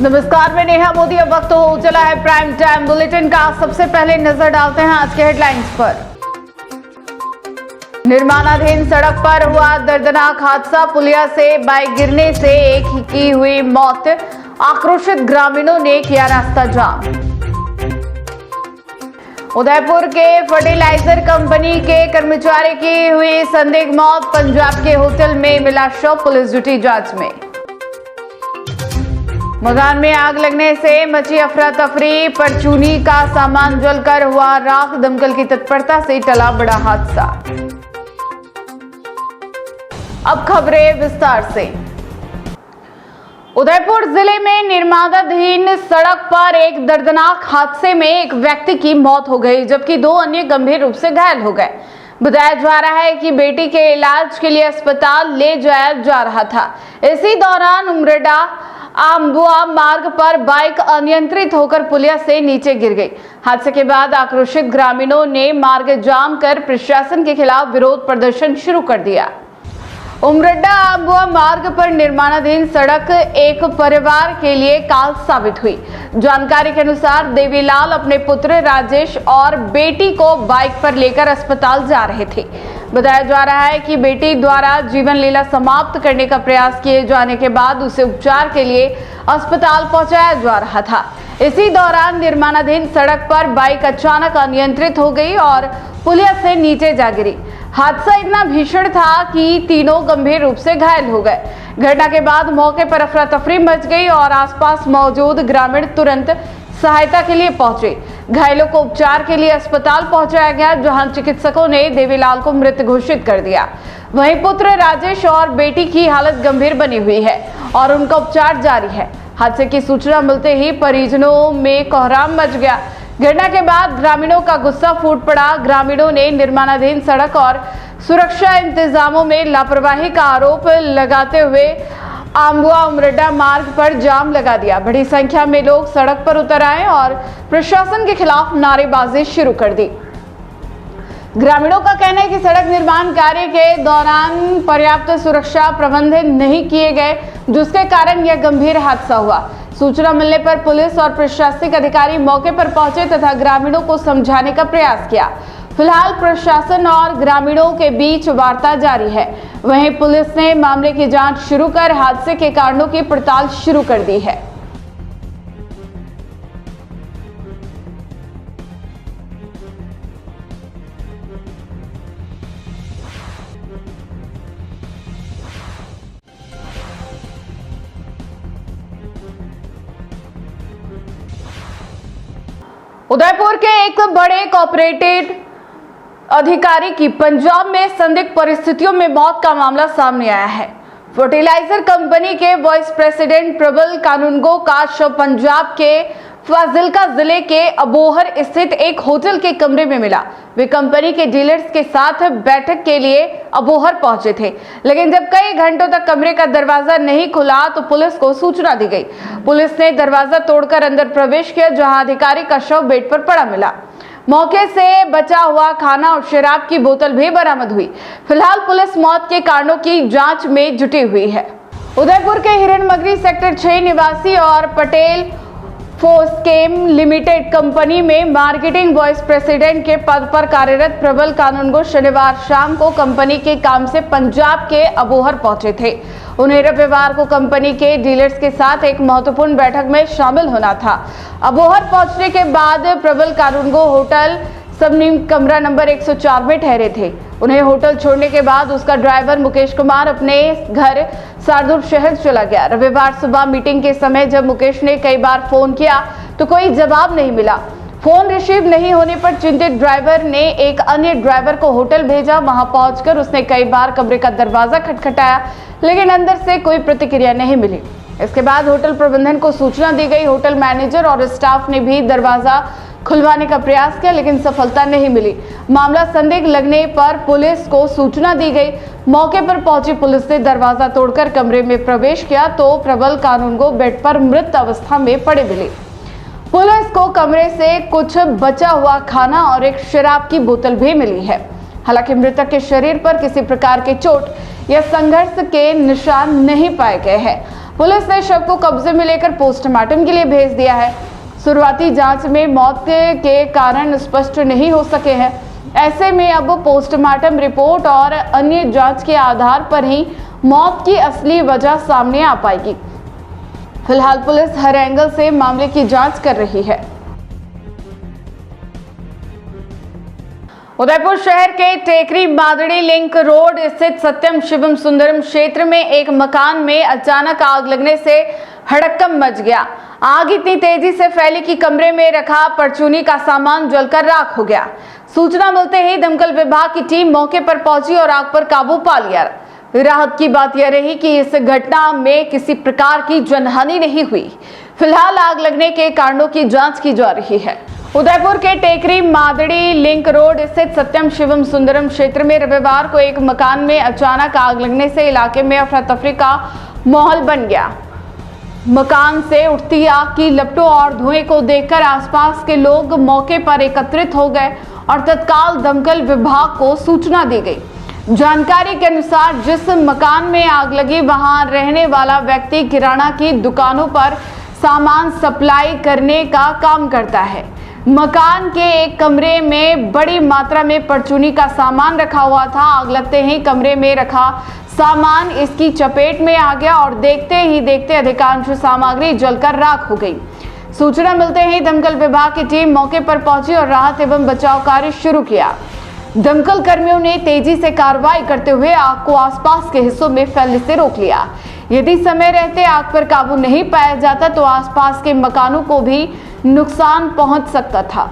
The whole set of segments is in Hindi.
नमस्कार, मैं नेहा मोदी। अब वक्त हो चला है प्राइम टाइम बुलेटिन का। सबसे पहले नजर डालते हैं आज के हेडलाइंस पर। निर्माणाधीन सड़क पर हुआ दर्दनाक हादसा, पुलिया से बाइक गिरने से एक की हुई मौत। आक्रोशित ग्रामीणों ने किया रास्ता जाम। उदयपुर के फर्टिलाइजर कंपनी के कर्मचारी की हुई संदिग्ध मौत, पंजाब के होटल में मिला शव, पुलिस जुटी जांच में। मकान में आग लगने से मची अफरा तफरी, परचूनी का सामान जलकर हुआ राख, दमकल की तत्परता से टला बड़ा हादसा। अब खबरें विस्तार से। उदयपुर जिले में निर्माणाधीन सड़क पर एक दर्दनाक हादसे में एक व्यक्ति की मौत हो गई, जबकि 2 अन्य गंभीर रूप से घायल हो गए। बताया जा रहा है कि बेटी के इलाज के लिए अस्पताल ले जाया जा रहा था। इसी दौरान उमरेडा आम्बुआ मार्ग पर बाइक अनियंत्रित होकर पुलिया से नीचे गिर गई। हादसे के बाद आक्रोशित ग्रामीणों ने मार्ग जाम कर प्रशासन के खिलाफ विरोध प्रदर्शन शुरू कर दिया। उमरेड्डा आम्बुआ मार्ग पर निर्माणाधीन सड़क एक परिवार के लिए काल साबित हुई। जानकारी के अनुसार देवीलाल अपने पुत्र राजेश और बेटी को बाइक पर लेकर अस्पताल जा रहे थे। बताया जा रहा है कि बेटी द्वारा जीवन लीला समाप्त करने का प्रयास किए जाने के बाद उसे उपचार के लिए अस्पताल पहुंचाया जा रहा था। इसी दौरान निर्माणाधीन सड़क पर बाइक अचानक अनियंत्रित हो गई और पुलिया से नीचे जा गिरी। हादसा इतना भीषण था कि तीनों गंभीर रूप से घायल हो गए। घटना के बाद मौके पर अफरा तफरी मच गई और आसपास मौजूद ग्रामीण तुरंत सहायता के लिए पहुंचे। घायलों को उपचार के लिए अस्पताल पहुंचाया गया, जहां चिकित्सकों ने देवीलाल को मृत घोषित कर दिया। वहीं पुत्र राजेश और बेटी की हालत गंभीर बनी हुई है और उनका उपचार जारी है। हादसे की सूचना मिलते ही परिजनों में कोहराम मच गया। घटना के बाद ग्रामीणों का गुस्सा फूट पड़ा। ग्रामीणों ने निर्माणाधीन सड़क और सुरक्षा इंतजामों में लापरवाही का आरोप लगाते हुए आम्बुआ उमरेड्डा मार्ग पर जाम लगा दिया। बड़ी संख्या में लोग सड़क पर उतर आए और प्रशासन के खिलाफ नारेबाजी शुरू कर दी। ग्रामीणों का कहना है कि सड़क निर्माण कार्य के दौरान पर्याप्त सुरक्षा प्रबंध नहीं किए गए, जिसके कारण यह गंभीर हादसा हुआ। सूचना मिलने पर पुलिस और प्रशासनिक अधिकारी मौके पर पहुंचे तथा ग्रामीणों को समझाने का प्रयास किया। फिलहाल प्रशासन और ग्रामीणों के बीच वार्ता जारी है। वहीं पुलिस ने मामले की जांच शुरू कर हादसे के कारणों की पड़ताल शुरू कर दी है। उदयपुर के एक बड़े कॉर्पोरेटेड अधिकारी की पंजाब में संदिग्ध परिस्थितियों में मौत का मामला सामने आया है। फर्टिलाइजर कंपनी के वाइस प्रेसिडेंट प्रबल कानूनगो का शव पंजाब के फाजिल्का जिले के अबोहर स्थित एक होटल के कमरे में मिला। वे कंपनी के डीलर्स के साथ बैठक के लिए अबोहर पहुंचे थे, लेकिन जब कई घंटों तक कमरे का दरवाजा नहीं खुला तो पुलिस को सूचना दी गई। पुलिस ने दरवाजा तोड़कर अंदर प्रवेश किया, जहां अधिकारी का शव बेड पर पड़ा मिला। मौके से बचा हुआ खाना और शराब की बोतल भी बरामद हुई। फिलहाल पुलिस मौत के कारणों की जांच में जुटी हुई है। उदयपुर के हिरणमगरी सेक्टर 6 निवासी और पटेल फोस्केम लिमिटेड कंपनी में मार्केटिंग वाइस प्रेसिडेंट के पद पर कार्यरत प्रबल कानूनगो शनिवार शाम को कंपनी के काम से पंजाब के अबोहर पहुंचे थे। उन्हें रविवार को कंपनी के डीलर्स के साथ एक महत्वपूर्ण बैठक में शामिल होना था। अबोहर पहुंचने के बाद प्रबल कानूनगो होटल सबनीम कमरा नंबर 104 में ठहरे थे। उन्हें होटल छोड़ने के बाद उसका ड्राइवर मुकेश कुमार अपने घर सारदुल शहर चला गया। रविवार सुबह मीटिंग के समय जब मुकेश ने कई बार फोन किया तो कोई जवाब नहीं मिला। फोन रिसीव नहीं होने पर चिंतित ड्राइवर ने एक अन्य ड्राइवर को होटल भेजा। वहां पहुंचकर उसने कई बार कमरे का दरवाजा खटखटाया, लेकिन अंदर से कोई प्रतिक्रिया नहीं मिली। इसके बाद होटल प्रबंधन को सूचना दी गई। होटल मैनेजर और स्टाफ ने भी दरवाजा खुलवाने का प्रयास किया, लेकिन सफलता नहीं मिली। मामला संदिग्ध लगने पर पुलिस को सूचना दी गई। मौके पर पहुंची पुलिस ने दरवाजा तोड़कर कमरे में प्रवेश किया तो प्रबल कानूनगो बेड पर मृत अवस्था में पड़े मिले। पुलिस को कमरे से कुछ बचा हुआ खाना और एक शराब की बोतल भी मिली है। हालांकि मृतक के शरीर पर किसी प्रकार के चोट या संघर्ष के निशान नहीं पाए गए हैं। पुलिस ने शव को कब्जे में लेकर पोस्टमार्टम के लिए भेज दिया है। शुरुआती जांच में मौत के कारण स्पष्ट नहीं हो सके हैं। ऐसे में अब पोस्टमार्टम रिपोर्ट और अन्य जांच के आधार पर ही मौत की असली वजह सामने आ पाएगी। फिलहाल पुलिस हर एंगल से मामले की जांच कर रही है। उदयपुर शहर के टेकरी मादड़ी लिंक रोड स्थित सत्यम शिवम सुंदरम क्षेत्र में एक मकान में अचानक आग लगने से हड़कंप मच गया। आग इतनी तेजी से फैली कि कमरे में रखा परचूनी का सामान जलकर राख हो गया। सूचना मिलते ही दमकल विभाग की टीम मौके पर पहुंची और आग पर काबू पा लिया। राहत की बात यह रही कि इस घटना में किसी प्रकार की जनहानि नहीं हुई। फिलहाल आग लगने के कारणों की जांच की जा रही है। उदयपुर के टेकरी मादड़ी लिंक रोड स्थित सत्यम शिवम सुंदरम क्षेत्र में रविवार को एक मकान में अचानक आग लगने से इलाके में अफरा तफरी का माहौल बन गया। मकान से उठती आग की लपटों और धुएं को देखकर आसपास के लोग मौके पर एकत्रित हो गए और तत्काल दमकल विभाग को सूचना दी गई। जानकारी के अनुसार जिस मकान में आग लगी वहां रहने वाला व्यक्ति किराना की दुकानों पर सामान सप्लाई करने का काम करता है। मकान के एक कमरे में बड़ी मात्रा में परचूनी का सामान रखा हुआ था। आग लगते ही कमरे में रखा सामान इसकी चपेट में आ गया और देखते ही देखते अधिकांश सामग्री जलकर राख हो गई। सूचना मिलते ही दमकल विभाग की टीम मौके पर पहुंची और राहत एवं बचाव कार्य शुरू किया। दमकल कर्मियों ने तेजी से कार्रवाई करते हुए आग को आसपास के हिस्सों में फैलने से रोक लिया। यदि समय रहते आग पर काबू नहीं पाया जाता तो आसपास के मकानों को भी नुकसान पहुंच सकता था।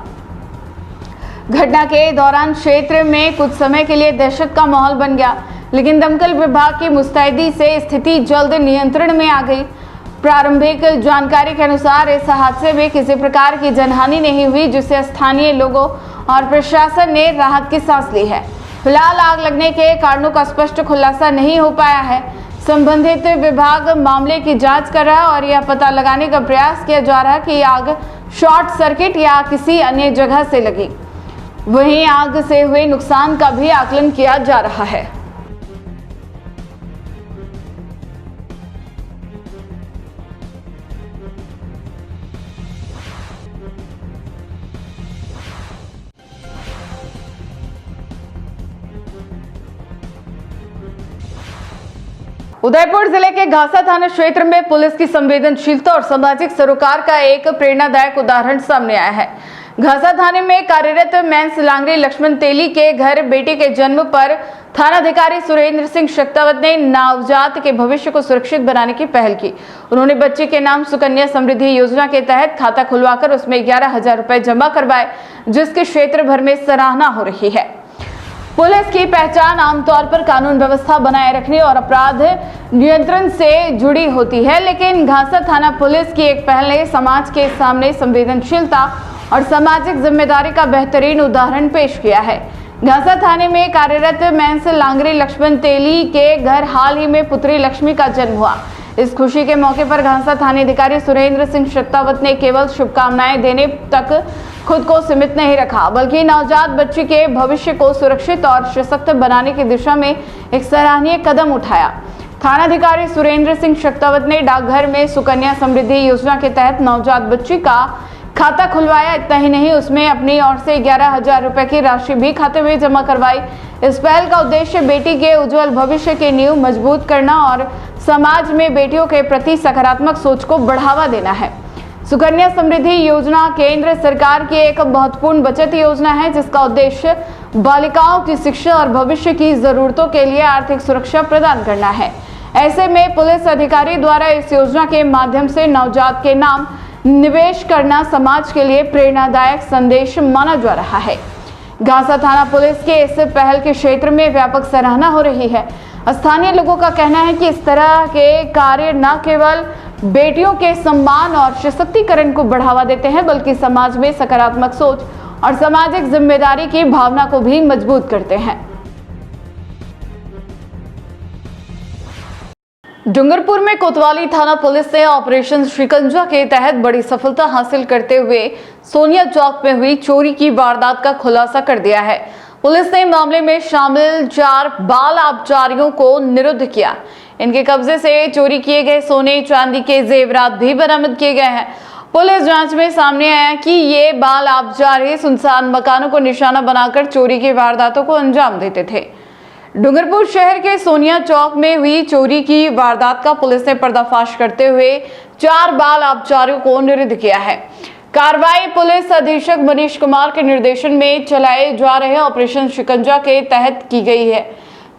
घटना के दौरान क्षेत्र में कुछ समय के लिए दहशत का माहौल बन गया, लेकिन दमकल विभाग की मुस्तैदी से स्थिति जल्द नियंत्रण में आ गई। प्रारंभिक जानकारी के अनुसार इस हादसे में किसी प्रकार की जनहानि नहीं हुई, जिससे स्थानीय लोगों और प्रशासन ने राहत की सांस ली है। फिलहाल आग लगने के कारणों का स्पष्ट खुलासा नहीं हो पाया है। संबंधित विभाग मामले की जांच कर रहा है और यह पता लगाने का प्रयास किया जा रहा है कि आग शॉर्ट सर्किट या किसी अन्य जगह से लगी। वहीं आग से हुए नुकसान का भी आकलन किया जा रहा है। उदयपुर जिले के घासा थाना क्षेत्र में पुलिस की संवेदनशीलता और सामाजिक सरोकार का एक प्रेरणादायक उदाहरण सामने आया है। घासा थाने में कार्यरत मेंस लांगरी लक्ष्मण तेली के घर बेटी के जन्म पर थानाधिकारी सुरेंद्र सिंह शक्तावत ने नवजात के भविष्य को सुरक्षित बनाने की पहल की। उन्होंने बच्चे के नाम सुकन्या समृद्धि योजना के तहत खाता खुलवाकर उसमें 11,000 रुपए जमा करवाए, जिसके क्षेत्र भर में सराहना हो रही है। पुलिस की पहचान आमतौर पर कानून व्यवस्था बनाए रखने और अपराध नियंत्रण से जुड़ी होती है, लेकिन घासा थाना पुलिस की एक पहल ने समाज के सामने संवेदनशीलता और सामाजिक जिम्मेदारी का बेहतरीन उदाहरण पेश किया है। घासा थाने में कार्यरत मेंस लांगरी लक्ष्मण तेली के घर हाल ही में पुत्री लक्ष्मी का जन्म हुआ। इस खुशी के मौके पर घासा थानाधिकारी सुरेंद्र सिंह शक्तावत ने केवल शुभकामनाएं देने तक खुद को सीमित नहीं रखा, बल्कि नवजात बच्ची के भविष्य को सुरक्षित और सशक्त बनाने की दिशा में एक सराहनीय कदम उठाया। थानाधिकारी सुरेंद्र सिंह शक्तावत ने डाकघर में सुकन्या समृद्धि योजना के तहत नवजात बच्ची का खाता खुलवाया। इतना ही नहीं, उसमें अपनी ओर से 11,000 रुपए की राशि भी खाते में जमा करवाई। इस पहल का उद्देश्य बेटी के उज्जवल भविष्य की नींव मजबूत करना और समाज में बेटियों के प्रति सकारात्मक सोच को बढ़ावा देना है। सुकन्या समृद्धि योजना केंद्र सरकार की एक महत्वपूर्ण बचत योजना है, जिसका उद्देश्य बालिकाओं की शिक्षा और भविष्य की जरूरतों के लिए आर्थिक सुरक्षा प्रदान करना है। ऐसे में पुलिस अधिकारी द्वारा इस योजना के माध्यम से नवजात के नाम निवेश करना समाज के लिए प्रेरणादायक संदेश माना जा रहा है। घासा थाना पुलिस के इस पहल के क्षेत्र में व्यापक सराहना हो रही है। स्थानीय लोगों का कहना है कि इस तरह के कार्य न केवल बेटियों के सम्मान और सशक्तिकरण को बढ़ावा देते हैं, बल्कि समाज में सकारात्मक सोच और सामाजिक जिम्मेदारी की भावना को भी मजबूत करते हैं। डूंगरपुर में कोतवाली थाना पुलिस ने ऑपरेशन शिकंजा के तहत बड़ी सफलता हासिल करते हुए सोनिया चौक में हुई चोरी की वारदात का खुलासा कर दिया है। पुलिस ने मामले में शामिल 4 बाल आबकारियों को निरुद्ध किया। इनके कब्जे से चोरी किए गए सोने चांदी के जेवरात भी बरामद किए गए हैं। पुलिस जांच में सामने आया कि ये बाल आबजारी सुनसान मकानों को निशाना बनाकर चोरी की वारदातों को अंजाम देते थे। डूंगरपुर शहर के सोनिया चौक में हुई चोरी की वारदात का पुलिस ने पर्दाफाश करते हुए 4 बाल आबजारियों को निरुद्ध किया है। कार्रवाई पुलिस अधीक्षक मनीष कुमार के निर्देशन में चलाए जा रहे ऑपरेशन शिकंजा के तहत की गई है।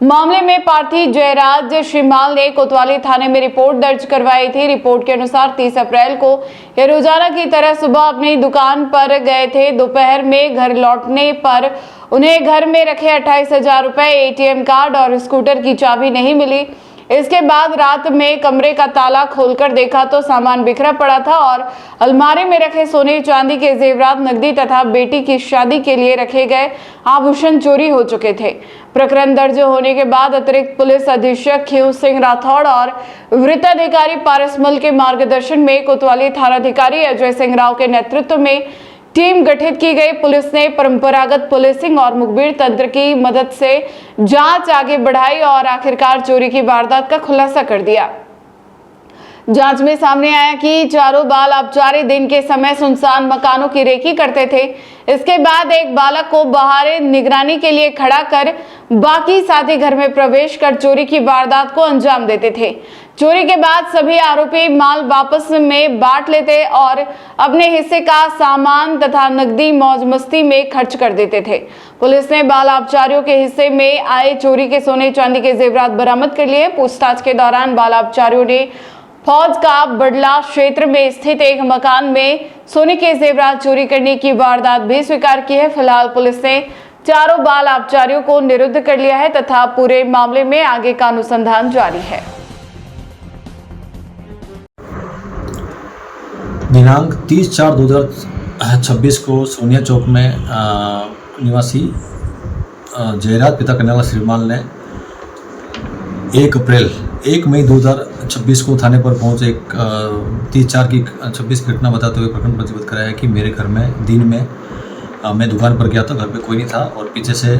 मामले में पार्थी जयराज श्रीमाल ने कोतवाली थाने में रिपोर्ट दर्ज करवाई थी। रिपोर्ट के अनुसार 30 अप्रैल को ये रोजाना की तरह सुबह अपनी दुकान पर गए थे। दोपहर में घर लौटने पर उन्हें घर में रखे 28,000 रुपए, एटीएम कार्ड और स्कूटर की चाबी नहीं मिली। इसके बाद रात में कमरे का ताला खोलकर देखा तो सामान बिखरा पड़ा था और अलमारी में रखे सोने चांदी के जेवरात, नकदी तथा बेटी की शादी के लिए रखे गए आभूषण चोरी हो चुके थे। प्रकरण दर्ज होने के बाद अतिरिक्त पुलिस अधीक्षक खीव सिंह राठौड़ और वृत्ताधिकारी पारसमल के मार्गदर्शन में कोतवाली थानाधिकारी अजय सिंह राव के नेतृत्व में टीम गठित की गई। पुलिस ने परंपरागत पुलिसिंग और मुखबिर तंत्र की मदद से जांच आगे बढ़ाई और आखिरकार चोरी की वारदात का खुलासा कर दिया। जांच में सामने आया कि चारों बाल आबजारी दिन के समय सुनसान मकानों की रेकी करते थे। इसके बाद एक बालक को बाहर निगरानी के लिए खड़ा कर बाकी साथी घर में प्रवेश कर चोरी की वारदात को अंजाम देते थे। चोरी के बाद सभी आरोपी माल वापस में बांट लेते और अपने हिस्से का सामान तथा नकदी मौज मस्ती में खर्च कर देते थे। पुलिस ने बाल आबजारियों के हिस्से में आए चोरी के सोने चांदी के जेवरात बरामद कर लिए। पूछताछ के दौरान बाल आबजारियों ने फौज का बडला क्षेत्र में स्थित एक मकान में सोने के जेवरात चोरी करने की वारदात भी स्वीकार की है। फिलहाल पुलिस ने चारों बाल आबजारियों को निरुद्ध कर लिया है तथा पूरे मामले में आगे का अनुसंधान जारी है। दिनांक 30/4/2026 को सोनिया चौक में निवासी जयराज पिता कन्याला श्रीमाल ने 1 मई 2026 को थाने पर पहुंचे 30/4/26 घटना बताते हुए प्रकरण पंजीबद्ध कराया कि मेरे घर में दिन में मैं दुकान पर गया था, घर पे कोई नहीं था और पीछे से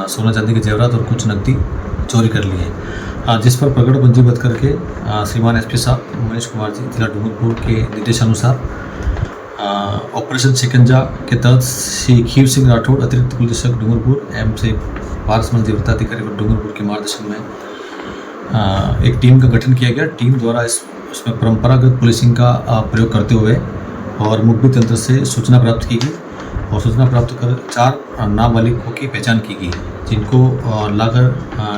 सोना चांदी के जेवरात और कुछ नकदी चोरी कर लिए, जिस पर प्रकरण पंजीबद्ध करके श्रीमान एसपी साहब मनीष कुमार जी जिला डूंगरपुर के निर्देशानुसार ऑपरेशन शिकंजा के तहत श्री खीव सिंह राठौड़ अतिरिक्त पुलिस अधीक्षक डूंगरपुर एवं से पारसमल वृत्ताधिकारी डूंगरपुर के मार्गदर्शन में एक टीम का गठन किया गया। टीम द्वारा इसमें परंपरागत पुलिसिंग का प्रयोग करते हुए और मुखबिर तंत्र से सूचना प्राप्त की गई और सूचना प्राप्त कर 4 नाबालिगों की पहचान की गई, जिनको लाकर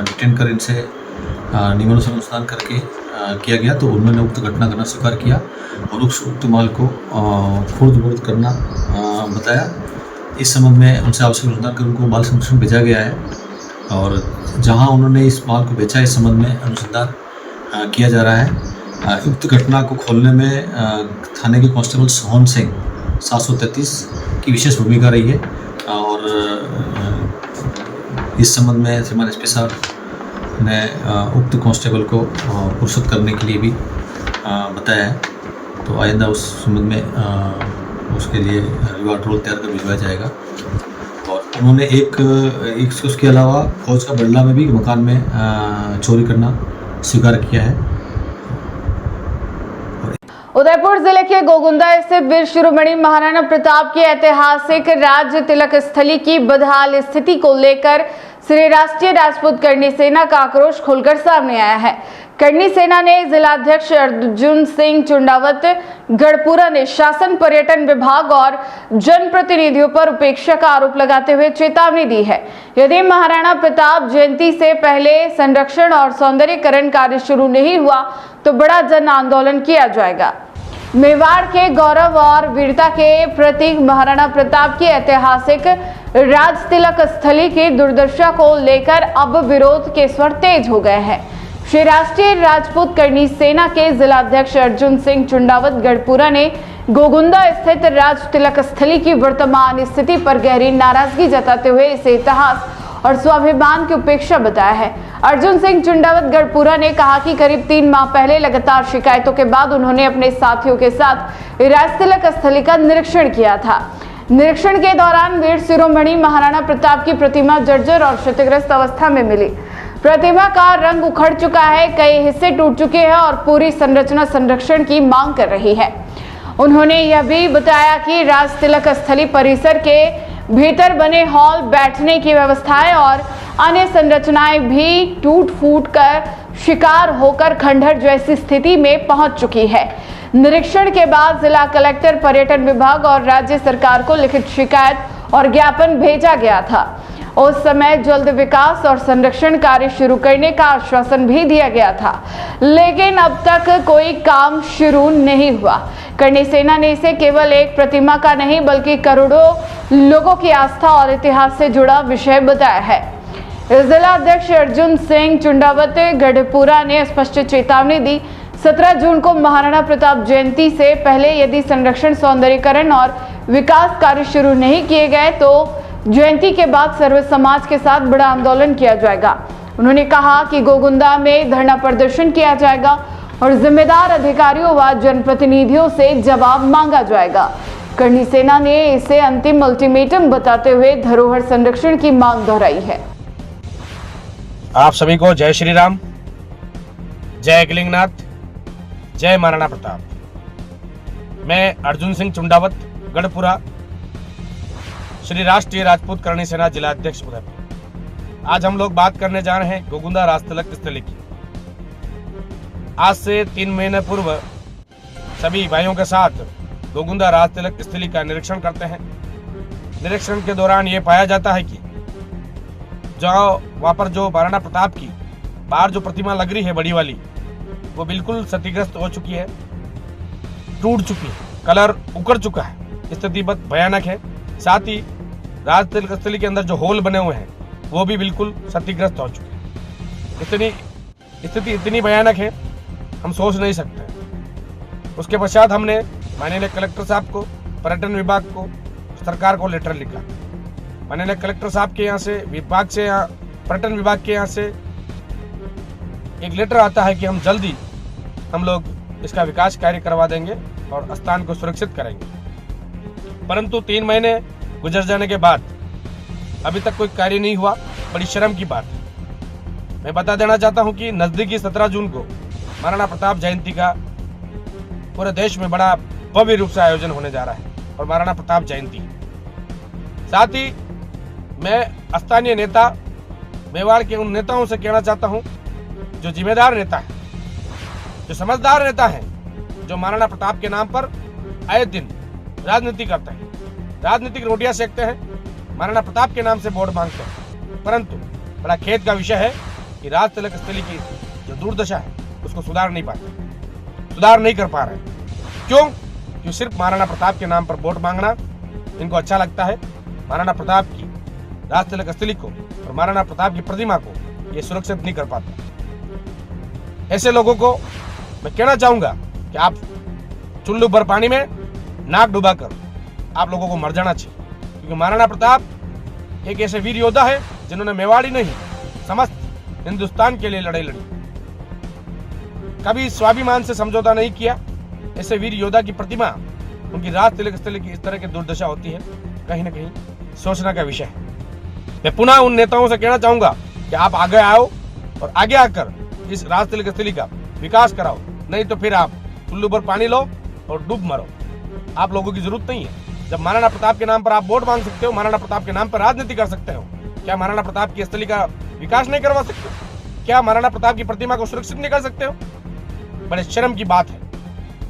डिटेन कर इनसे नियमानुसार अनुसंधान करके किया गया। तो उन्होंने उक्त घटना करना स्वीकार किया और उक्त माल को खुर्द-बुर्द करना बताया। इस संबंध में उनसे आवश्यक अनुसंधान कर उनको बाल संरक्षण भेजा गया है और जहां उन्होंने इस माल को बेचा, इस संबंध में अनुसंधान किया जा रहा है। उक्त घटना को खोलने में थाने के कांस्टेबल सोहन सिंह 733 की विशेष भूमिका रही है और इस संबंध में श्रीमान एसपी साहब ने उक्त कांस्टेबल को पुरस्कृत करने के लिए भी बताया है। तो आइंदा उस संबंध में उसके लिए रिवार्ड रोल तैयार कर भिजवाया जाएगा। और उन्होंने एक उसके अलावा फौज का बडला में भी मकान में चोरी करना स्वीकार किया है। उदयपुर जिले के गोगुंदा स्थित वीर शिरोमणि महाराणा प्रताप की ऐतिहासिक राज तिलक स्थली की बदहाल स्थिति को लेकर श्री राष्ट्रीय राजपूत करनी सेना का आक्रोश खुलकर सामने आया है। करनी सेना ने जिलाध्यक्ष अर्जुन सिंह चुंडावत गढ़पुरा ने शासन, पर्यटन विभाग और जनप्रतिनिधियों पर उपेक्षा का आरोप लगाते हुए चेतावनी दी है। यदि महाराणा प्रताप जयंती से पहले संरक्षण और सौंदर्यीकरण कार्य शुरू नहीं हुआ तो बड़ा जन आंदोलन किया जाएगा। मेवाड़ के गौरव और वीरता के प्रतीक महाराणा प्रताप की ऐतिहासिक राज तिलक स्थली की दुर्दशा को लेकर अब विरोध के स्वर तेज हो गए हैं। श्री राष्ट्रीय राजपूत करनी सेना के जिलाध्यक्ष अर्जुन सिंह चुंडावत गढ़पुरा ने गोगुंदा स्थित राज तिलक स्थली की वर्तमान स्थिति पर गहरी नाराजगी जताते हुए इसे इतिहास और स्वाभिमान की उपेक्षा बताया है। अर्जुन सिंह चुंडावत गढ़पुरा ने कहा कि करीब 3 माह पहले लगातार शिकायतों के बाद उन्होंने अपने साथियों के साथ राज तिलक स्थली का निरीक्षण किया था। निरीक्षण के दौरान वीर शिरोमणि महाराणा प्रताप की प्रतिमा जर्जर और क्षतिग्रस्त अवस्था में मिली। प्रतिमा का रंग उखड़ चुका है, कई हिस्से टूट चुके हैं और पूरी संरचना संरक्षण की मांग कर रही है। उन्होंने यह भी बताया कि राज तिलक स्थली परिसर के भीतर बने हॉल, बैठने की व्यवस्थाएं और अन्य संरचनाएं भी टूट फूट कर शिकार होकर खंडहर जैसी स्थिति में पहुंच चुकी है। निरीक्षण के बाद जिला कलेक्टर, पर्यटन विभाग और राज्य सरकार को लिखित शिकायत और ज्ञापन भेजा गया था। उस समय जल्द विकास और संरक्षण कार्य शुरू करने का आश्वासन भी दिया गया था, लेकिन अब तक कोई काम शुरू नहीं हुआ। करणी सेना ने इसे केवल एक प्रतिमा का नहीं बल्कि करोड़ों लोगों की आस्था और इतिहास से जुड़ा विषय बताया है। जिला अध्यक्ष अर्जुन सिंह चुंडावत गढ़पुरा ने स्पष्ट चेतावनी दी, 17 जून को महाराणा प्रताप जयंती से पहले यदि संरक्षण, सौंदर्यीकरण और विकास कार्य शुरू नहीं किए गए तो जयंती के बाद सर्व समाज के साथ बड़ा आंदोलन किया जाएगा। उन्होंने कहा कि गोगुंदा में धरना प्रदर्शन किया जाएगा और जिम्मेदार अधिकारियों व जनप्रतिनिधियों से जवाब मांगा जाएगा। करणी सेना ने इसे अंतिम अल्टीमेटम बताते हुए धरोहर संरक्षण की मांग दोहराई है। आप सभी को जय श्री राम, जय एकलिंगनाथ, जय महाराणा प्रताप। मैं अर्जुन सिंह चुंडावत गढ़पुरा, श्री राष्ट्रीय राजपूत करणी सेना जिला अध्यक्ष उदयपुर। आज हम लोग बात करने जा रहे हैं गोगुंदा राज तिलक स्थली की। आज से 3 महीने पूर्व सभी भाइयों के साथ गोगुंदा राज तिलक स्थली का निरीक्षण करते हैं। निरीक्षण के दौरान ये पाया जाता है कि वहाँ पर जो महाराणा प्रताप की बाहर जो प्रतिमा लग रही है बड़ी वाली, वो बिल्कुल क्षतिग्रस्त हो चुकी है, टूट चुकी है, कलर उकड़ चुका है, स्थिति बहुत भयानक है। साथ ही राज तिलक स्थली के अंदर जो होल बने हुए हैं वो भी बिल्कुल क्षतिग्रस्त हो चुके हैं। स्थिति इतनी भयानक है हम सोच नहीं सकते। उसके पश्चात हमने माननीय कलेक्टर साहब को, पर्यटन विभाग को, सरकार को लेटर लिखा। माननीय कलेक्टर साहब के यहाँ से, विभाग से, यहाँ पर्यटन विभाग के यहाँ से एक लेटर आता है कि हम जल्दी हम लोग इसका विकास कार्य करवा देंगे और स्थान को सुरक्षित करेंगे। परंतु 3 महीने गुजर जाने के बाद अभी तक कोई कार्य नहीं हुआ। बड़ी शर्म की बात है। मैं बता देना चाहता हूं कि नजदीकी 17 जून को महाराणा प्रताप जयंती का पूरे देश में बड़ा भव्य रूप से आयोजन होने जा रहा है और महाराणा प्रताप जयंती। साथ ही मैं स्थानीय नेता, मेवाड़ के उन नेताओं से कहना चाहता हूं जो जिम्मेदार नेता है, जो समझदार नेता है, जो महाराणा प्रताप के नाम पर आए दिन राजनीति करते हैं, राजनीतिक रोटियां सेकते हैं, महाराणा प्रताप के नाम से वोट मांगते हैं। परंतु बड़ा खेद का विषय है कि राज तिलक स्थली की जो दुर्दशा है उसको सुधार नहीं कर पा रहे। क्यों? क्यों सिर्फ महाराणा प्रताप के नाम पर वोट मांगना इनको अच्छा लगता है। महाराणा प्रताप की राज तिलक स्थली को और महाराणा प्रताप की प्रतिमा को ये सुरक्षित नहीं कर पाते। ऐसे लोगों को मैं कहना चाहूंगा कि आप चुल्लू भर पानी में नाक डुबाकर आप लोगों को मर जाना चाहिए, क्योंकि महाराणा प्रताप एक ऐसे वीर योद्धा है जिन्होंने मेवाड़ी नहीं समस्त हिंदुस्तान के लिए लड़ाई लड़ी, कभी स्वाभिमान से समझौता नहीं किया। ऐसे वीर योद्धा की प्रतिमा, उनकी राज तिलक स्थली की इस तरह की दुर्दशा होती है, कहीं ना कहीं सोचने का विषय है। मैं पुनः उन नेताओं से कहना चाहूंगा कि आप आगे आओ और आगे आकर इस राज तिलक स्थली का विकास कराओ, नहीं तो फिर आप चुल्लू पर पानी लो और डूब मरो। आप लोगों की जरूरत नहीं है। जब महाराणा प्रताप के नाम पर आप वोट मांग सकते हो, महाराणा प्रताप के नाम पर राजनीति कर सकते हो, क्या महाराणा प्रताप की स्थली का विकास नहीं करवा सकते? क्या महाराणा प्रताप की प्रतिमा को सुरक्षित नहीं कर सकते हो? बड़े शर्म की बात है।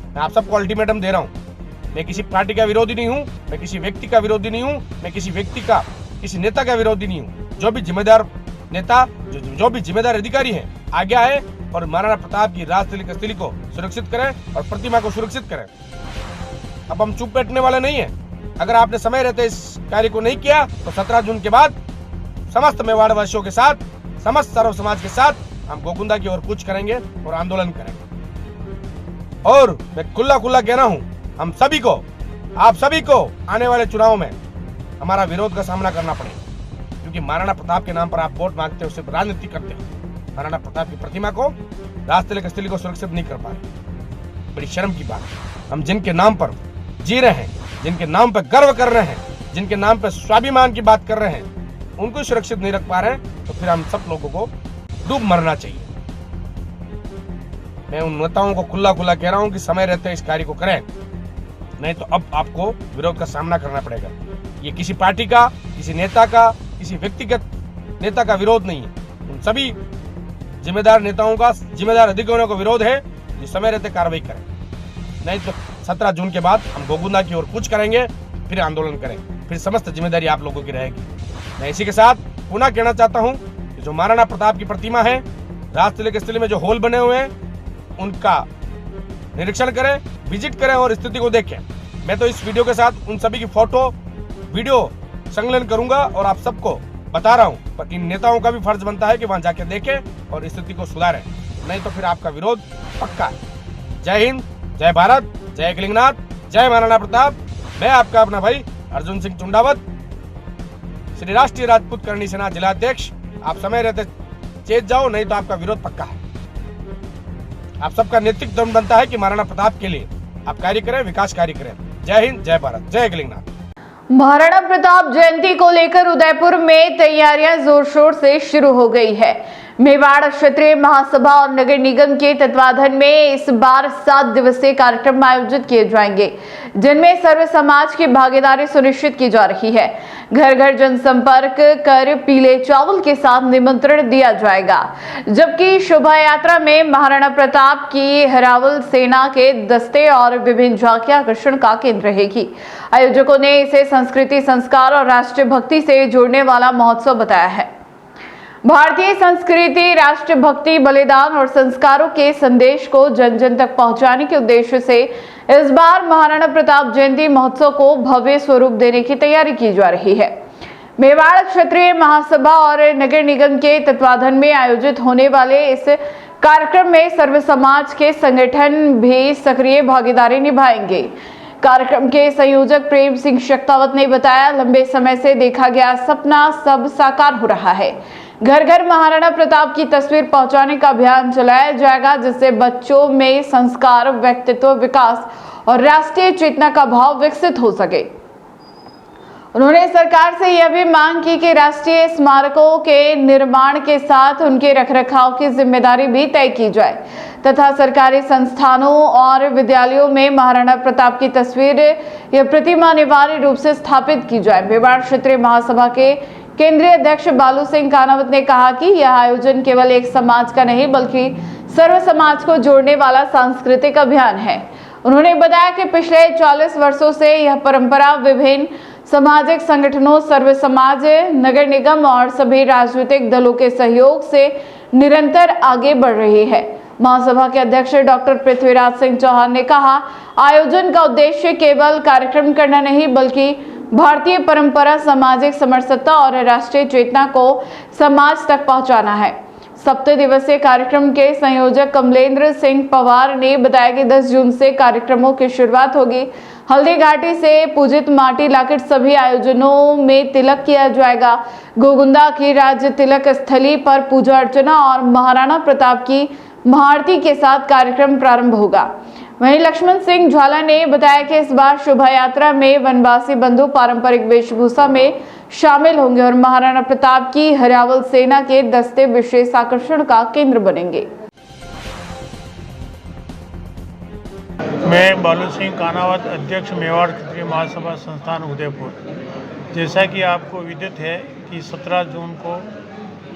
मैं आप सबको अल्टीमेटम दे रहा हूं। मैं किसी पार्टी का विरोधी नहीं हूं, मैं किसी व्यक्ति का विरोधी नहीं हूं, मैं किसी नेता का विरोधी नहीं हूं। जो भी जिम्मेदार नेता, जो भी जिम्मेदार अधिकारी है, आगे आए और महाराणा प्रताप की राज तिलक स्थली को सुरक्षित करें और प्रतिमा को सुरक्षित करें। अब हम चुप बैठने वाले नहीं है। अगर आपने समय रहते इस कार्य को नहीं किया तो 17 जून के बाद समस्त मेवाड़ वासियों के साथ, समस्त सर्व समाज के साथ हम गोगुंदा की ओर कूच करेंगे और आंदोलन करेंगे। और मैं खुला कह रहा हूं, हम सभी को, आप सभी को आने वाले चुनाव में हमारा विरोध का सामना करना पड़ेगा, क्योंकि महाराणा प्रताप के नाम पर आप वोट मांगते हो, सिर्फ राजनीति करते हो। महाराणा प्रताप की प्रतिमा को, राज तिलक स्थली को सुरक्षित नहीं कर पा रहे। बड़ी शर्म की बात है। हम जिनके नाम पर जी रहे हैं, जिनके नाम पर गर्व कर रहे हैं, जिनके नाम पर स्वाभिमान की बात कर रहे हैं, उनको सुरक्षित नहीं रख पा रहे हैं, तो फिर हम सब लोगों को डूब मरना चाहिए। मैं उन नेताओं को खुला कह रहा हूं कि समय रहते इस कार्य को करें, नहीं तो अब आपको विरोध का सामना करना पड़ेगा। ये किसी पार्टी का, किसी नेता का, किसी व्यक्तिगत नेता का विरोध नहीं है, उन सभी जिम्मेदार नेताओं का, जिम्मेदार अधिकारियों का विरोध है जो समय रहते कार्रवाई करें, नहीं तो 17 जून के बाद हम गोगुंदा की ओर कूच करेंगे, फिर आंदोलन करेंगे, फिर समस्त जिम्मेदारी आप लोगों की रहेगी। मैं इसी के साथ पुनः कहना चाहता हूं कि जो महाराणा प्रताप की प्रतिमा है, राजतिलक के स्थल में जो होल बने हुए हैं, उनका निरीक्षण करें, विजिट करें और स्थिति को देखें। मैं तो इस वीडियो के साथ उन सभी की फोटो वीडियो संकलन करूंगा और आप सबको बता रहा हूं, पर इन नेताओं का भी फर्ज बनता है कि वहां जाके देखें और स्थिति को सुधारें, नहीं तो फिर आपका विरोध पक्का है। जय हिंद, जय भारत, जय कलिंगनाथ, जय महाराणा प्रताप। मैं आपका अपना भाई अर्जुन सिंह चुंडावत, श्री राष्ट्रीय राजपूत करणी सेना जिलाध्यक्ष। आप समय रहते चेत जाओ, नहीं तो आपका विरोध पक्का है। आप सबका नैतिक धर्म बनता है कि महाराणा प्रताप के लिए आप कार्य करें, विकास कार्य करें। जय हिंद, जय भारत, जय कलिंगनाथ। महाराणा प्रताप जयंती को लेकर उदयपुर में तैयारियां जोर शोर से शुरू हो गई है। मेवाड़ क्षेत्रीय महासभा और नगर निगम के तत्वाधान में इस बार 7 दिवसीय कार्यक्रम आयोजित किए जाएंगे, जिनमें सर्व समाज की भागीदारी सुनिश्चित की जा रही है। घर घर जनसंपर्क कर पीले चावल के साथ निमंत्रण दिया जाएगा, जबकि शोभा यात्रा में महाराणा प्रताप की हरावल सेना के दस्ते और विभिन्न झांकियां आकर्षण का केंद्र रहेगी। आयोजकों ने इसे संस्कृति, संस्कार और राष्ट्रीय भक्ति से जोड़ने वाला महोत्सव बताया है। भारतीय संस्कृति, राष्ट्रभक्ति, बलिदान और संस्कारों के संदेश को जन जन तक पहुंचाने के उद्देश्य से इस बार महाराणा प्रताप जयंती महोत्सव को भव्य स्वरूप देने की तैयारी की जा रही है। मेवाड़ क्षेत्रीय महासभा और नगर निगम के तत्वाधान में आयोजित होने वाले इस कार्यक्रम में सर्व समाज के संगठन भी सक्रिय भागीदारी निभाएंगे। कार्यक्रम के संयोजक प्रेम सिंह शक्तावत ने बताया, लंबे समय से देखा गया सपना सब साकार हो रहा है। घर घर महाराणा प्रताप की तस्वीर पहुंचाने का अभियान चलाया जाएगा, जिससे बच्चों में संस्कार, व्यक्तित्व विकास और राष्ट्रीय चेतना का भाव विकसित हो सके। उन्होंने सरकार से यह भी मांग की कि राष्ट्रीय स्मारकों के निर्माण के साथ उनके रखरखाव की जिम्मेदारी भी तय की जाए तथा सरकारी संस्थानों और विद्यालयों में महाराणा प्रताप की तस्वीर या प्रतिमा अनिवार्य रूप से स्थापित की जाए। मेवाड़ क्षेत्रीय महासभा के केंद्रीय अध्यक्ष बालू सिंह कानावत ने कहा कि यह आयोजन केवल एक समाज का नहीं बल्कि सर्व समाज को जोड़ने वाला सांस्कृतिक अभियान है। उन्होंने बताया कि पिछले 40 वर्षों से यह परंपरा विभिन्न सामाजिक संगठनों, सर्व समाज, नगर निगम और सभी राजनीतिक दलों के सहयोग से निरंतर आगे बढ़ रही है। महासभा के अध्यक्ष डॉक्टर पृथ्वीराज सिंह चौहान ने कहा, आयोजन का उद्देश्य केवल कार्यक्रम करना नहीं बल्कि भारतीय परंपरा, सामाजिक समरसता और राष्ट्रीय चेतना को समाज तक पहुंचाना है। 7 दिवसीय कार्यक्रम के संयोजक कमलेंद्र सिंह पवार ने बताया कि 10 जून से कार्यक्रमों की शुरुआत होगी। हल्दी घाटी से पूजित माटी लाकर सभी आयोजनों में तिलक किया जाएगा। गोगुंदा की राज्य तिलक स्थली पर पूजा अर्चना और महाराणा प्रताप की महाआरती के साथ कार्यक्रम प्रारंभ होगा। वहीं लक्ष्मण सिंह ज्वाला ने बताया कि इस बार शोभा यात्रा में वनवासी बंधु पारंपरिक वेशभूषा में शामिल होंगे और महाराणा प्रताप की हरावल सेना के दस्ते विशेष आकर्षण का केंद्र बनेंगे। मैं बालू सिंह कानावत, अध्यक्ष मेवाड़ क्षेत्रीय महासभा संस्थान उदयपुर। जैसा कि आपको विदित है कि 17 जून को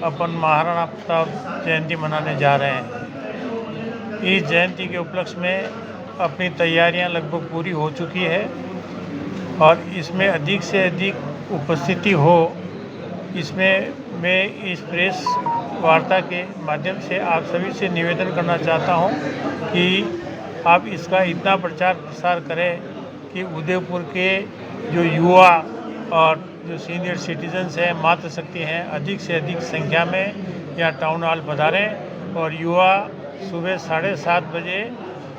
अपन महाराणा प्रताप जयंती मनाने जा रहे हैं। इस जयंती के उपलक्ष्य में अपनी तैयारियां लगभग पूरी हो चुकी है और इसमें अधिक से अधिक उपस्थिति हो, इसमें मैं इस प्रेस वार्ता के माध्यम से आप सभी से निवेदन करना चाहता हूं कि आप इसका इतना प्रचार प्रसार करें कि उदयपुर के जो युवा और जो सीनियर सिटीजन्स हैं, मातृशक्ति हैं, अधिक से अधिक संख्या में यहाँ टाउन हॉल पधारें और युवा सुबह 7:30 बजे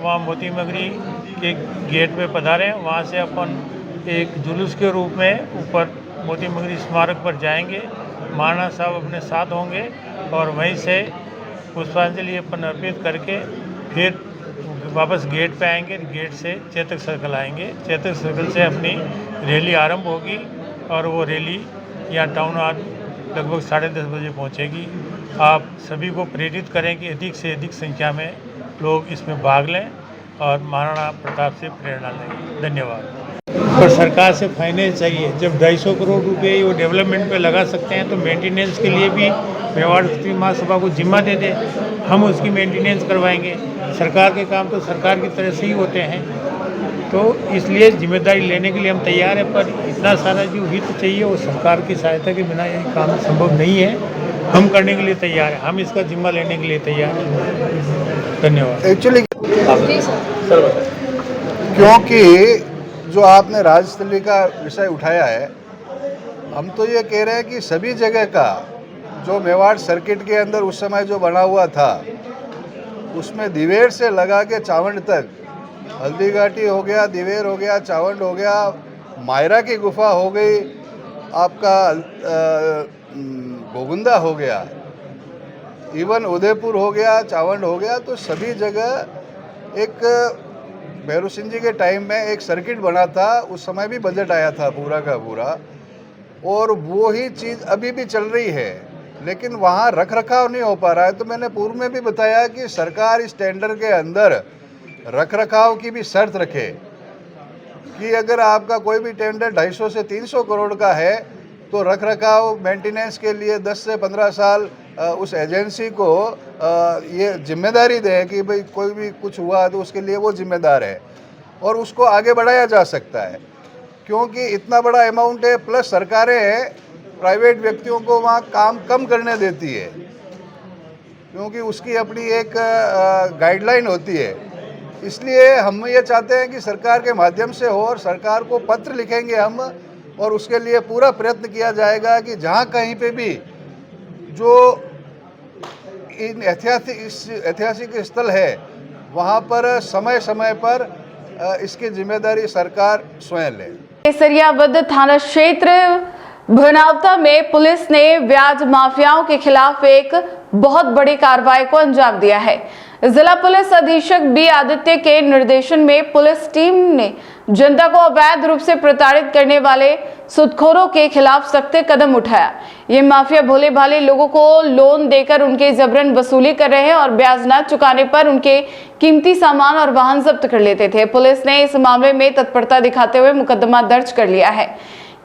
वहाँ मोती मगरी के गेट पे पधारें। वहाँ से अपन एक जुलूस के रूप में ऊपर मोती मगरी स्मारक पर जाएंगे। महाराणा साहब अपने साथ होंगे और वहीं से पुष्पांजलि अपन अर्पित करके फिर वापस गेट पे आएंगे। गेट से चेतक सर्कल आएंगे। चेतक सर्कल से अपनी रैली आरंभ होगी और वो रैली यहाँ टाउन हॉल लगभग 10:30 बजे पहुँचेगी आप सभी को प्रेरित करें कि अधिक से अधिक संख्या में लोग इसमें भाग लें और महाराणा प्रताप से प्रेरणा लें। धन्यवाद। पर सरकार से फाइनेंस चाहिए। जब 250 करोड़ रुपए वो डेवलपमेंट पे लगा सकते हैं तो मेंटेनेंस के लिए भी मेवाड़ क्षत्रिय महासभा को जिम्मा दे दें, हम उसकी मेंटेनेंस करवाएंगे। सरकार के काम तो सरकार की तरफ से ही होते हैं, तो इसलिए जिम्मेदारी लेने के लिए हम तैयार हैं। पर इतना सारा जो हित चाहिए वो सरकार की सहायता के बिना ये काम संभव नहीं है। हम करने के लिए तैयार हैं, हम इसका जिम्मा लेने के लिए तैयार हैं। धन्यवाद। एक्चुअली क्योंकि जो आपने राजस्थली का विषय उठाया है, हम तो ये कह रहे हैं कि सभी जगह का जो मेवाड़ सर्किट के अंदर उस समय जो बना हुआ था, उसमें दिवेर से लगा के चावंड तक, हल्दी घाटी हो गया, दिवेर हो गया, चावंड हो गया, मायरा की गुफा हो गई, आपका गोगुंदा हो गया, इवन उदयपुर हो गया, चावंड हो गया, तो सभी जगह एक भैरू सिंह जी के टाइम में एक सर्किट बना था। उस समय भी बजट आया था पूरा का पूरा, और वो ही चीज़ अभी भी चल रही है, लेकिन वहाँ रख रखाव नहीं हो पा रहा है। तो मैंने पूर्व में भी बताया कि सरकार इस टेंडर के अंदर रख रखाव की भी शर्त रखे कि अगर आपका कोई भी टेंडर 250 से 300 करोड़ का है तो रख रखाव मेंटेनेंस के लिए 10 से 15 साल उस एजेंसी को ये जिम्मेदारी दें कि भाई कोई भी कुछ हुआ तो उसके लिए वो जिम्मेदार है, और उसको आगे बढ़ाया जा सकता है। क्योंकि इतना बड़ा अमाउंट है, प्लस सरकारें प्राइवेट व्यक्तियों को वहाँ काम कम करने देती है, क्योंकि उसकी अपनी एक गाइडलाइन होती है। इसलिए हम ये चाहते हैं कि सरकार के माध्यम से हो, और सरकार को पत्र लिखेंगे हम, और उसके लिए पूरा प्रयत्न किया जाएगा कि जहाँ कहीं पे भी जो इन ऐतिहासिक स्थल है वहाँ पर समय समय पर इसकी जिम्मेदारी सरकार स्वयं ले। केसरियाबंद थाना क्षेत्र भनावता में पुलिस ने ब्याज माफियाओं के खिलाफ एक बहुत बड़ी कार्रवाई को अंजाम दिया है। जिला पुलिस अधीक्षक बी आदित्य के निर्देशन में पुलिस टीम ने जनता को अवैध रूप से प्रताड़ित करने वाले सूदखोरों के खिलाफ सख्त कदम उठाया। ये माफिया भोले भाले लोगों को लोन देकर उनके जबरन वसूली कर रहे हैं और ब्याज न चुकाने पर उनके कीमती सामान और वाहन जब्त कर लेते थे। पुलिस ने इस मामले में तत्परता दिखाते हुए मुकदमा दर्ज कर लिया है।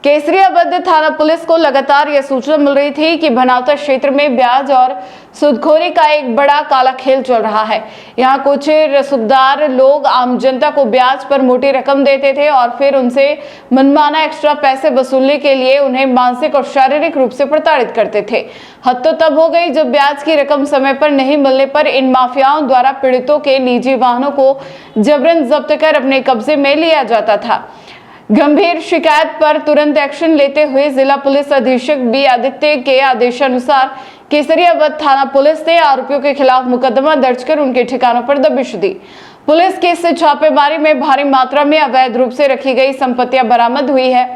केसरियाबंद थाना पुलिस को लगातार यह सूचना मिल रही थी कि भनावता क्षेत्र में ब्याज और सूदखोरी का एक बड़ा काला खेल चल रहा है। यहाँ कुछ रसूखदार लोग आम जनता को ब्याज पर मोटी रकम देते थे और फिर उनसे मनमाना एक्स्ट्रा पैसे वसूलने के लिए उन्हें मानसिक और शारीरिक रूप से प्रताड़ित करते थे। हद तो तब हो गई जब ब्याज की रकम समय पर नहीं मिलने पर इन माफियाओं द्वारा पीड़ितों के निजी वाहनों को जबरन जब्त कर अपने कब्जे में लिया जाता था। गंभीर शिकायत पर तुरंत एक्शन लेते हुए जिला पुलिस अधीक्षक बी आदित्य के आदेशानुसार केसरियाबंद थाना पुलिस ने आरोपियों के खिलाफ मुकदमा दर्ज कर उनके ठिकानों पर दबिश दी। पुलिस की इस छापेमारी में भारी मात्रा में अवैध रूप से रखी गई संपत्तियां बरामद हुई है।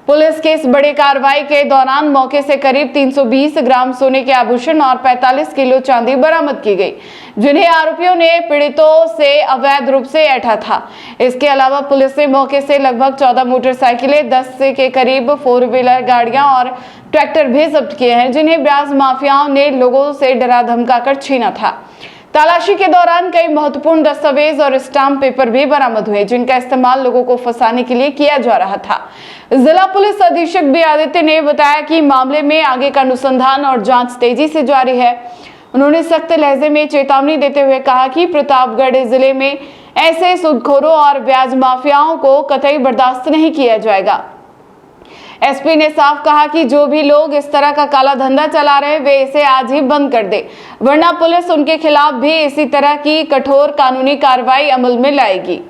पुलिस की इस बड़ी कार्रवाई के दौरान मौके से करीब 320 ग्राम सोने के आभूषण और 45 किलो चांदी बरामद की गई, जिन्हें आरोपियों ने पीड़ितों से अवैध रूप से ऐंठा था। इसके अलावा पुलिस ने मौके से लगभग 14 मोटरसाइकिलें, 10 के करीब 4 व्हीलर गाड़ियां और ट्रैक्टर भी जब्त किए हैं, जिन्हें ब्याज माफियाओं ने लोगों से डरा धमकाकर छीना था। तलाशी के दौरान कई महत्वपूर्ण दस्तावेज और स्टाम्प पेपर भी बरामद हुए, जिनका इस्तेमाल लोगों को फंसाने के लिए किया जा रहा था। जिला पुलिस अधीक्षक बी आदित्य ने बताया कि मामले में आगे का अनुसंधान और जांच तेजी से जारी है। उन्होंने सख्त लहजे में चेतावनी देते हुए कहा कि प्रतापगढ़ जिले में ऐसे सूदखोरों और ब्याज माफियाओं को कतई बर्दाश्त नहीं किया जाएगा। एसपी ने साफ कहा कि जो भी लोग इस तरह का काला धंधा चला रहे हैं वे इसे आज ही बंद कर दे, वरना पुलिस उनके खिलाफ भी इसी तरह की कठोर कानूनी कार्रवाई अमल में लाएगी।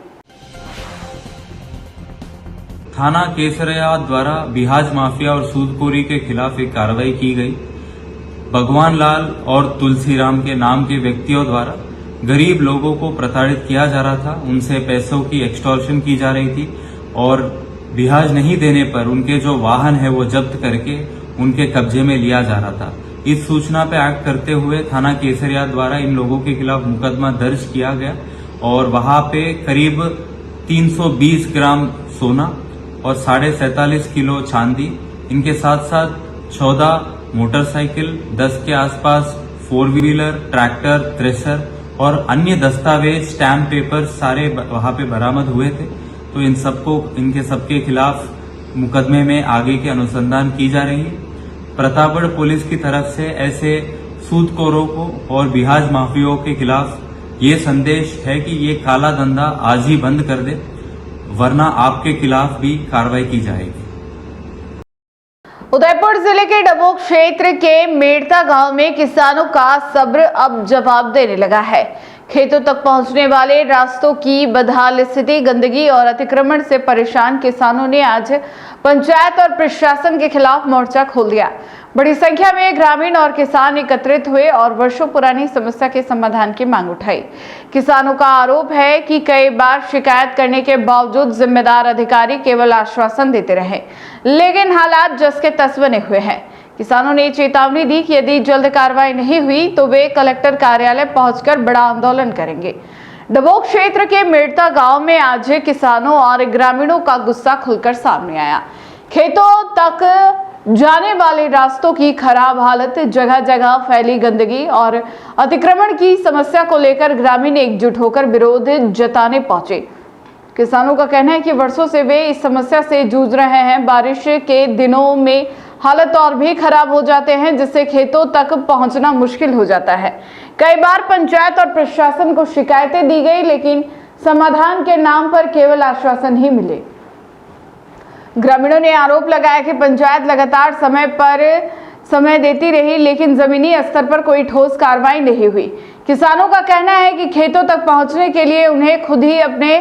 थाना केसरिया द्वारा बिहाज माफिया और सूदखोरी के खिलाफ एक कार्रवाई की गई। भगवान लाल और तुलसीराम के नाम के व्यक्तियों द्वारा गरीब लोगों को प्रताड़ित किया जा रहा था, उनसे पैसों की एक्सटॉर्शन की जा रही थी और बिहाज नहीं देने पर उनके जो वाहन है वो जब्त करके उनके कब्जे में लिया जा रहा था। इस सूचना पे एक्ट करते हुए थाना केसरिया द्वारा इन लोगों के खिलाफ मुकदमा दर्ज किया गया और वहां पे करीब 320 ग्राम सोना और 47.5 किलो चांदी, इनके साथ साथ 14 मोटरसाइकिल, 10 के आसपास 4 व्हीलर, ट्रैक्टर, थ्रेशर और अन्य दस्तावेज, स्टैम्प पेपर सारे वहां पे बरामद हुए थे। तो इनके सबके खिलाफ मुकदमे में आगे की अनुसंधान की जा रही है। प्रतापगढ़ पुलिस की तरफ से ऐसे सूदखोरों को और बिहाज माफियाओं के खिलाफ ये संदेश है कि ये काला धंधा आज ही बंद कर दे, वरना आपके खिलाफ भी कार्रवाई की जाएगी। उदयपुर जिले के डबोक क्षेत्र के मेड़ता गांव में किसानों का सब्र अब जवाब देने लगा है। खेतों तक पहुंचने वाले रास्तों की बदहाल स्थिति, गंदगी और अतिक्रमण से परेशान किसानों ने आज पंचायत और प्रशासन के खिलाफ मोर्चा खोल दिया। बड़ी संख्या में ग्रामीण और किसान एकत्रित हुए और वर्षों पुरानी समस्या के समाधान की मांग उठाई। किसानों का आरोप है कि कई बार शिकायत करने के बावजूद जिम्मेदार अधिकारी केवल आश्वासन देते रहे, लेकिन हालात जस के तस बने हुए हैं। किसानों ने चेतावनी दी कि यदि जल्द कार्रवाई नहीं हुई तो वे कलेक्टर कार्यालय पहुंचकर बड़ा आंदोलन करेंगे। डबोक क्षेत्र के मेड़ता गांव में आज किसानों और ग्रामीणों का गुस्सा खुलकर सामने आया। खेतों तक जाने वाले रास्तों की खराब हालत, जगह जगह फैली गंदगी और अतिक्रमण की समस्या को लेकर ग्रामीण एकजुट होकर विरोध जताने पहुंचे। किसानों का कहना है कि वर्षों से वे इस समस्या से जूझ रहे हैं। बारिश के दिनों में हालत और भी खराब हो जाते हैं, जिससे खेतों तक पहुंचना मुश्किल हो जाता है। कई बार पंचायत और प्रशासन को शिकायतें दी गई, लेकिन समाधान के नाम पर केवल आश्वासन ही मिले। ग्रामीणों ने आरोप लगाया कि पंचायत लगातार समय देती रही, लेकिन जमीनी स्तर पर कोई ठोस कार्रवाई नहीं हुई। किसानों का कहना है कि खेतों तक पहुंचने के लिए उन्हें खुद ही अपने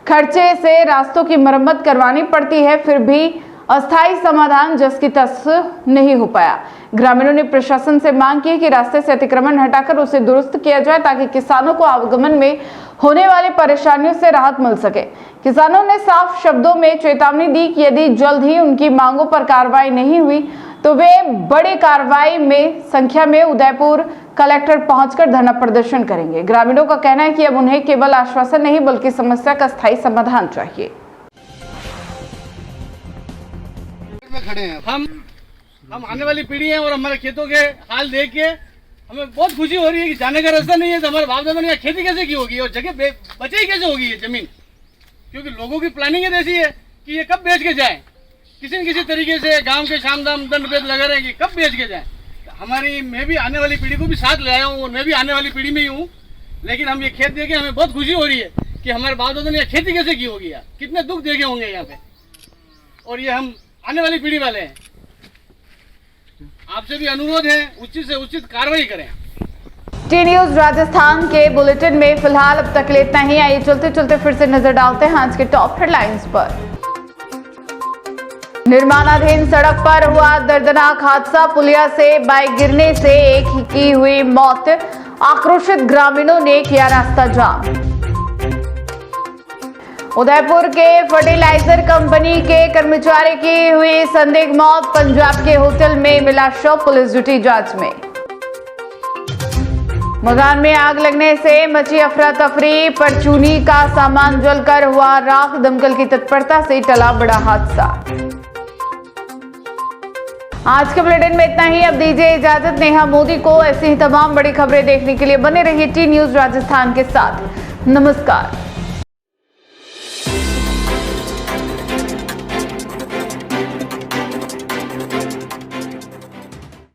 खर्चे से रास्तों की मरम्मत करवानी पड़ती है, फिर भी अस्थायी समाधान जस की तस नहीं हो पाया। ग्रामीणों ने प्रशासन से मांग की कि रास्ते से अतिक्रमण हटाकर उसे दुरुस्त किया जाए, ताकि किसानों को आवागमन में होने वाली परेशानियों से राहत मिल सके। किसानों ने साफ शब्दों में चेतावनी दी कि यदि जल्द ही उनकी मांगों पर कार्रवाई नहीं हुई तो वे बड़ी कार्रवाई में संख्या में उदयपुर कलेक्टर पहुंचकर धरना प्रदर्शन करेंगे। ग्रामीणों का कहना है कि अब उन्हें केवल आश्वासन नहीं बल्कि समस्या का स्थायी समाधान चाहिए। खड़े हैं हम आने वाली पीढ़ी है और हमारे खेतों के हाल देख के हमें बहुत खुशी हो रही है कि जाने का रास्ता नहीं है तो हमारे बाप दादा ने खेती कैसे की होगी और जगह बचे ही कैसे होगी ये जमीन, क्योंकि लोगों की प्लानिंग ऐसी है कि ये कब बेच के जाए, किसी न किसी तरीके से गांव के शाम दाम दंड भेद लगा रहे हैं कि कब बेच के जाए। मैं भी आने वाली पीढ़ी को भी साथ ले आया हूँ और मैं भी आने वाली पीढ़ी में ही हूँ, लेकिन हम ये खेत देखे हमें बहुत खुशी हो रही है कि हमारे बाप दादा ने खेती कैसे की होगी यार, कितने दुख देखे होंगे यहाँ पे, और ये हम आने वाली पीढ़ी वाले हैं। आपसे भी अनुरोध है उचित से उचित कार्रवाई करें। टी न्यूज राजस्थान के बुलेटिन में फिलहाल अब तक इतना ही। आइए चलते चलते फिर से नजर डालते हैं आज के टॉप हेडलाइंस पर। निर्माणाधीन सड़क पर हुआ दर्दनाक हादसा, पुलिया से बाइक गिरने से एक की हुई मौत, आक्रोशित ग्रामीणों ने किया रास्ता जाम। उदयपुर के फर्टिलाइजर कंपनी के कर्मचारी की हुई संदिग्ध मौत, पंजाब के होटल में मिला शव, पुलिस जुटी जांच में। मकान में आग लगने से मची अफरा तफरी, परचूनी का सामान जलकर हुआ राख, दमकल की तत्परता से टला बड़ा हादसा। आज के बुलेटिन में इतना ही। अब दीजिए इजाजत नेहा मोदी को। ऐसी ही तमाम बड़ी खबरें देखने के लिए बने रहिए टी न्यूज राजस्थान के साथ। नमस्कार।